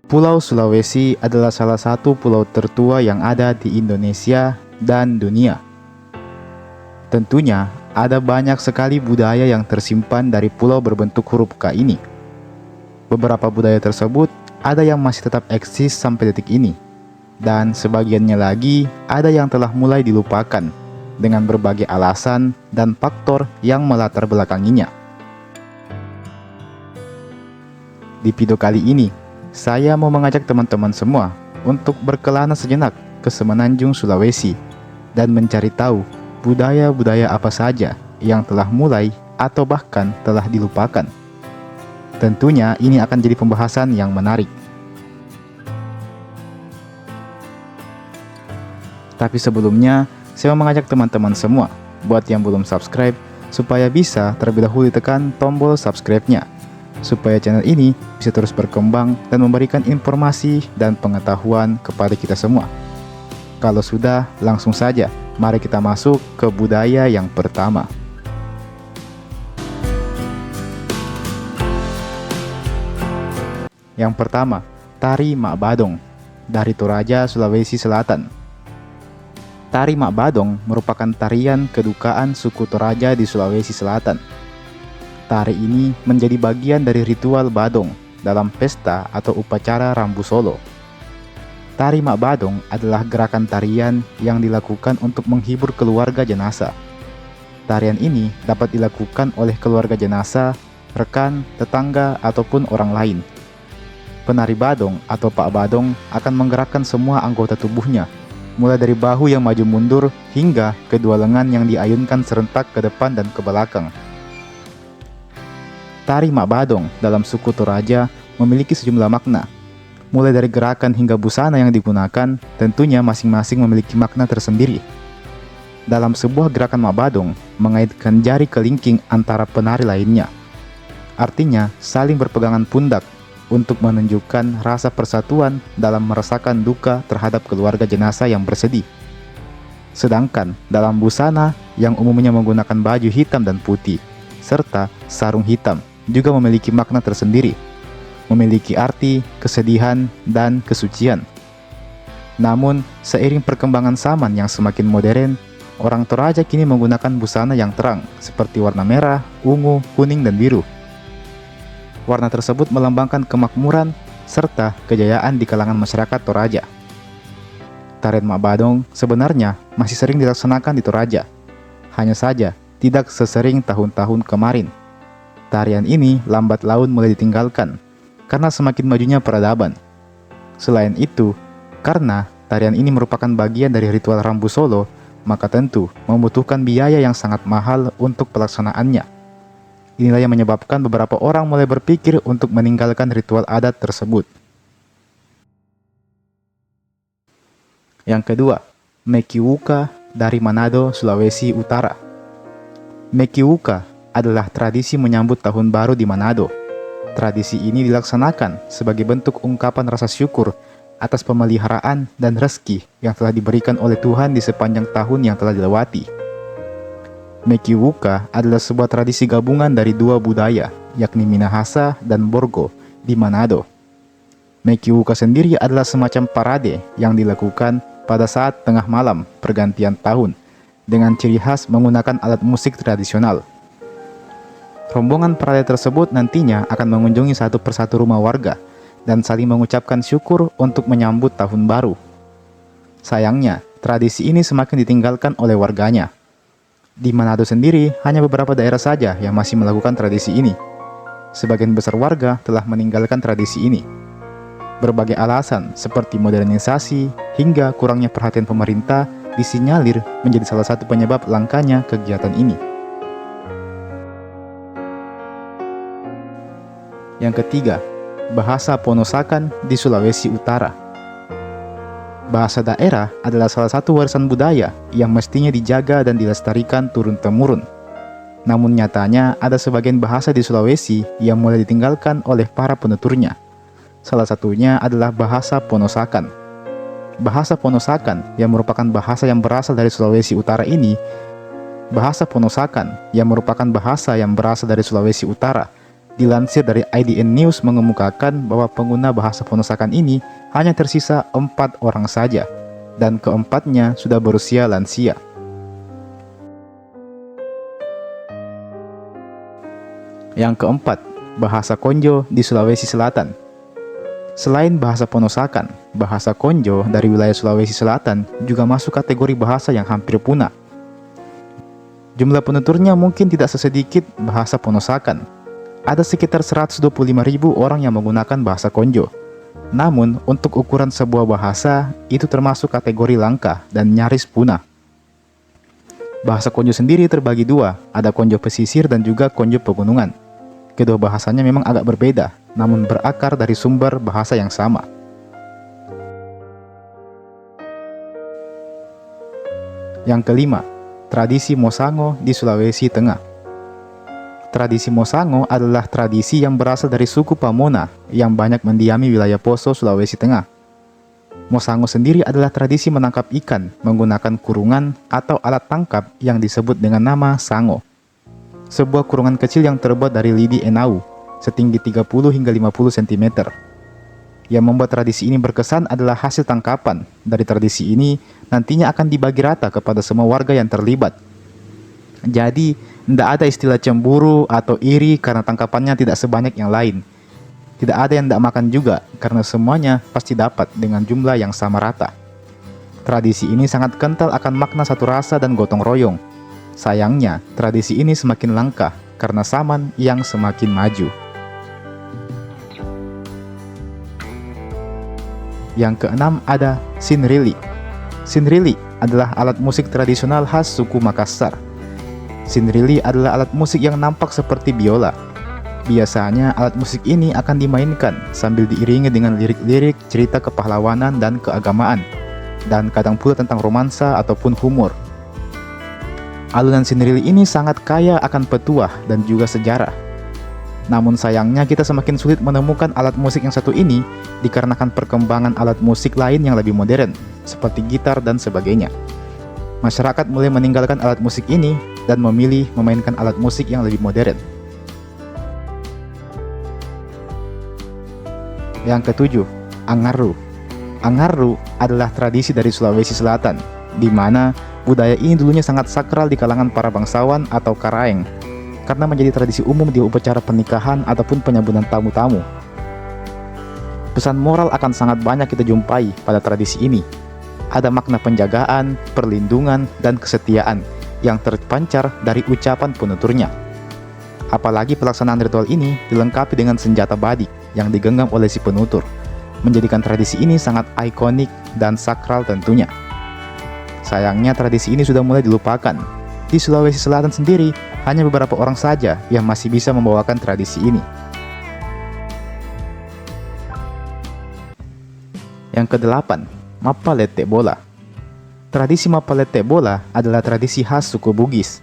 Pulau Sulawesi adalah salah satu pulau tertua yang ada di Indonesia dan dunia. Tentunya, ada banyak sekali budaya yang tersimpan dari pulau berbentuk huruf K ini. Beberapa budaya tersebut ada yang masih tetap eksis sampai detik ini, dan sebagiannya lagi ada yang telah mulai dilupakan dengan berbagai alasan dan faktor yang melatar belakanginya. Di video kali ini, saya mau mengajak teman-teman semua untuk berkelana sejenak ke Semenanjung Sulawesi dan mencari tahu budaya-budaya apa saja yang telah mulai atau bahkan telah dilupakan. Tentunya ini akan jadi pembahasan yang menarik. Tapi sebelumnya, saya mau mengajak teman-teman semua buat yang belum subscribe supaya bisa terlebih dahulu ditekan tombol subscribe-nya, supaya channel ini bisa terus berkembang dan memberikan informasi dan pengetahuan kepada kita semua. Kalau sudah, langsung saja, mari kita masuk ke budaya yang pertama. Yang pertama, Tari Mak Badong dari Toraja, Sulawesi Selatan. Tari Mak Badong merupakan tarian kedukaan suku Toraja di Sulawesi Selatan. Tari ini menjadi bagian dari ritual Badong dalam pesta atau upacara Rambu Solo. Tari Mak Badong adalah gerakan tarian yang dilakukan untuk menghibur keluarga jenazah. Tarian ini dapat dilakukan oleh keluarga jenazah, rekan, tetangga, ataupun orang lain. Penari Badong atau Pak Badong akan menggerakkan semua anggota tubuhnya, mulai dari bahu yang maju mundur hingga kedua lengan yang diayunkan serentak ke depan dan ke belakang. Tari Mak Badong dalam suku Toraja memiliki sejumlah makna. Mulai dari gerakan hingga busana yang digunakan, tentunya masing-masing memiliki makna tersendiri. Dalam sebuah gerakan Mak Badong, mengaitkan jari kelingking antara penari lainnya. Artinya, saling berpegangan pundak untuk menunjukkan rasa persatuan dalam merasakan duka terhadap keluarga jenazah yang bersedih. Sedangkan dalam busana yang umumnya menggunakan baju hitam dan putih, serta sarung hitam, juga memiliki makna tersendiri, memiliki arti, kesedihan, dan kesucian. Namun, seiring perkembangan zaman yang semakin modern, orang Toraja kini menggunakan busana yang terang, seperti warna merah, ungu, kuning, dan biru. Warna tersebut melambangkan kemakmuran serta kejayaan di kalangan masyarakat Toraja. Tarian Mak Badong sebenarnya masih sering dilaksanakan di Toraja, hanya saja tidak sesering tahun-tahun kemarin. Tarian ini lambat laun mulai ditinggalkan karena semakin majunya peradaban. Selain itu, karena tarian ini merupakan bagian dari ritual Rambu Solo, maka tentu membutuhkan biaya yang sangat mahal untuk pelaksanaannya. Inilah yang menyebabkan beberapa orang mulai berpikir untuk meninggalkan ritual adat tersebut. Yang kedua, Mekiwuka dari Manado, Sulawesi Utara. Mekiwuka adalah tradisi menyambut tahun baru di Manado. Tradisi ini dilaksanakan sebagai bentuk ungkapan rasa syukur atas pemeliharaan dan rezeki yang telah diberikan oleh Tuhan di sepanjang tahun yang telah dilewati. Mekiwuka adalah sebuah tradisi gabungan dari dua budaya, yakni Minahasa dan Borgo di Manado. Mekiwuka sendiri adalah semacam parade yang dilakukan pada saat tengah malam pergantian tahun, dengan ciri khas menggunakan alat musik tradisional. Rombongan parade tersebut nantinya akan mengunjungi satu persatu rumah warga dan saling mengucapkan syukur untuk menyambut tahun baru. Sayangnya, tradisi ini semakin ditinggalkan oleh warganya. Di Manado sendiri, hanya beberapa daerah saja yang masih melakukan tradisi ini. Sebagian besar warga telah meninggalkan tradisi ini. Berbagai alasan seperti modernisasi hingga kurangnya perhatian pemerintah disinyalir menjadi salah satu penyebab langkanya kegiatan ini. Yang ketiga, bahasa Ponosakan di Sulawesi Utara. Bahasa daerah adalah salah satu warisan budaya yang mestinya dijaga dan dilestarikan turun-temurun. Namun nyatanya ada sebagian bahasa di Sulawesi yang mulai ditinggalkan oleh para penuturnya. Salah satunya adalah bahasa Ponosakan. Bahasa Ponosakan yang merupakan bahasa yang berasal dari Sulawesi Utara ini, bahasa Ponosakan yang merupakan bahasa yang berasal dari Sulawesi Utara Dilansir dari IDN News mengemukakan bahwa pengguna bahasa Ponosakan ini hanya tersisa 4 orang saja, dan keempatnya sudah berusia lansia. Yang keempat, bahasa Konjo di Sulawesi Selatan. Selain bahasa Ponosakan, bahasa Konjo dari wilayah Sulawesi Selatan juga masuk kategori bahasa yang hampir punah. Jumlah penuturnya mungkin tidak sesedikit bahasa Ponosakan. Ada sekitar 125.000 orang yang menggunakan bahasa Konjo. Namun, untuk ukuran sebuah bahasa, itu termasuk kategori langka dan nyaris punah. Bahasa Konjo sendiri terbagi dua, ada Konjo pesisir dan juga Konjo pegunungan. Kedua bahasanya memang agak berbeda, namun berakar dari sumber bahasa yang sama. Yang kelima, tradisi Mosango di Sulawesi Tengah. Tradisi Mosango adalah tradisi yang berasal dari suku Pamona yang banyak mendiami wilayah Poso, Sulawesi Tengah. Mosango sendiri adalah tradisi menangkap ikan menggunakan kurungan atau alat tangkap yang disebut dengan nama sango. Sebuah kurungan kecil yang terbuat dari lidi enau, setinggi 30 hingga 50 cm. Yang membuat tradisi ini berkesan adalah hasil tangkapan. Dari tradisi ini nantinya akan dibagi rata kepada semua warga yang terlibat. Jadi, tidak ada istilah cemburu atau iri karena tangkapannya tidak sebanyak yang lain. Tidak ada yang tidak makan juga karena semuanya pasti dapat dengan jumlah yang sama rata. Tradisi ini sangat kental akan makna satu rasa dan gotong royong. Sayangnya, tradisi ini semakin langka karena zaman yang semakin maju. Yang keenam ada Sinrili. Sinrili adalah alat musik tradisional khas suku Makassar. Sinrili adalah alat musik yang nampak seperti biola. Biasanya alat musik ini akan dimainkan sambil diiringi dengan lirik-lirik cerita kepahlawanan dan keagamaan, dan kadang pula tentang romansa ataupun humor. Alunan Sinrili ini sangat kaya akan petuah dan juga sejarah. Namun sayangnya kita semakin sulit menemukan alat musik yang satu ini dikarenakan perkembangan alat musik lain yang lebih modern, seperti gitar dan sebagainya. Masyarakat mulai meninggalkan alat musik ini dan memilih memainkan alat musik yang lebih modern. Yang ketujuh, Angaru. Angaru adalah tradisi dari Sulawesi Selatan, di mana budaya ini dulunya sangat sakral di kalangan para bangsawan atau karaeng, karena menjadi tradisi umum di upacara pernikahan ataupun penyambutan tamu-tamu. Pesan moral akan sangat banyak kita jumpai pada tradisi ini. Ada makna penjagaan, perlindungan, dan kesetiaan yang terpancar dari ucapan penuturnya. Apalagi pelaksanaan ritual ini dilengkapi dengan senjata badik yang digenggam oleh si penutur, menjadikan tradisi ini sangat ikonik dan sakral tentunya. Sayangnya tradisi ini sudah mulai dilupakan. Di Sulawesi Selatan sendiri, hanya beberapa orang saja yang masih bisa membawakan tradisi ini. Yang kedelapan, Mapalete Bola. Tradisi Mapalete Bola adalah tradisi khas suku Bugis.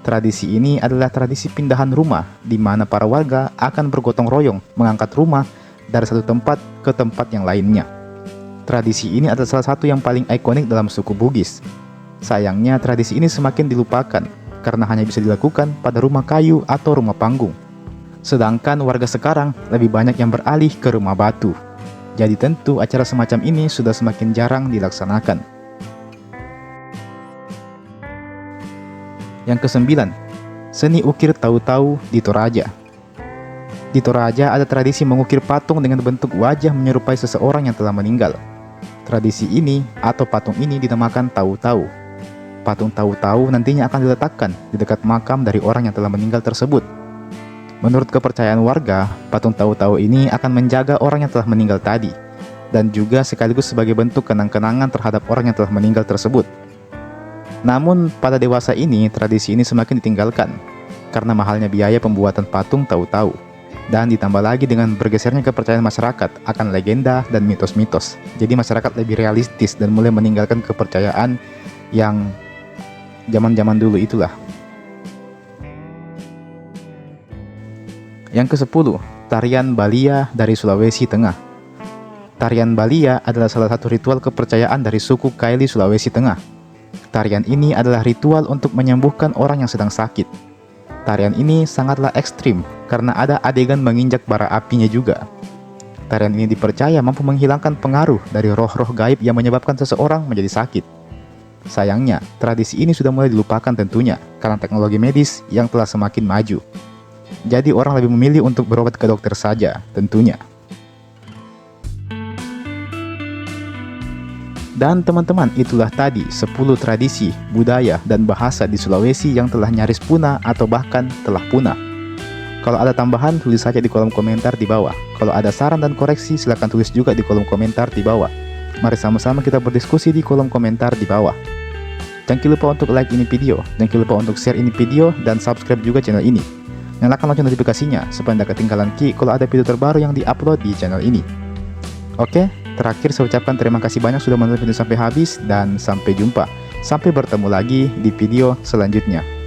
Tradisi ini adalah tradisi pindahan rumah, di mana para warga akan bergotong royong mengangkat rumah dari satu tempat ke tempat yang lainnya. Tradisi ini adalah salah satu yang paling ikonik dalam suku Bugis. Sayangnya tradisi ini semakin dilupakan, karena hanya bisa dilakukan pada rumah kayu atau rumah panggung. Sedangkan warga sekarang lebih banyak yang beralih ke rumah batu. Jadi tentu acara semacam ini sudah semakin jarang dilaksanakan. Yang kesembilan, seni ukir tahu-tahu di Toraja. Di Toraja ada tradisi mengukir patung dengan bentuk wajah menyerupai seseorang yang telah meninggal. Tradisi ini atau patung ini dinamakan tahu-tahu. Patung tahu-tahu nantinya akan diletakkan di dekat makam dari orang yang telah meninggal tersebut. Menurut kepercayaan warga, patung tahu-tahu ini akan menjaga orang yang telah meninggal tadi, dan juga sekaligus sebagai bentuk kenang-kenangan terhadap orang yang telah meninggal tersebut. Namun, pada dewasa ini, tradisi ini semakin ditinggalkan, karena mahalnya biaya pembuatan patung tahu-tahu, dan ditambah lagi dengan bergesernya kepercayaan masyarakat akan legenda dan mitos-mitos. Jadi masyarakat lebih realistis dan mulai meninggalkan kepercayaan yang zaman-zaman dulu itulah. Yang ke-10, tarian Balia dari Sulawesi Tengah. Tarian Balia adalah salah satu ritual kepercayaan dari suku Kaili Sulawesi Tengah. Tarian ini adalah ritual untuk menyembuhkan orang yang sedang sakit. Tarian ini sangatlah ekstrim karena ada adegan menginjak bara apinya juga. Tarian ini dipercaya mampu menghilangkan pengaruh dari roh-roh gaib yang menyebabkan seseorang menjadi sakit. Sayangnya, tradisi ini sudah mulai dilupakan tentunya karena teknologi medis yang telah semakin maju. Jadi orang lebih memilih untuk berobat ke dokter saja tentunya. Dan teman-teman, itulah tadi 10 tradisi, budaya, dan bahasa di Sulawesi yang telah nyaris punah atau bahkan telah punah. Kalau ada tambahan, tulis saja di kolom komentar di bawah. Kalau ada saran dan koreksi, silahkan tulis juga di kolom komentar di bawah. Mari sama-sama kita berdiskusi di kolom komentar di bawah. Jangan lupa untuk like ini video, jangan lupa untuk share ini video, dan subscribe juga channel ini. Nyalakan lonceng notifikasinya, supaya tidak ketinggalan kalau ada video terbaru yang diupload di channel ini. Oke, terakhir saya ucapkan terima kasih banyak sudah menonton video sampai habis, dan sampai jumpa. Sampai bertemu lagi di video selanjutnya.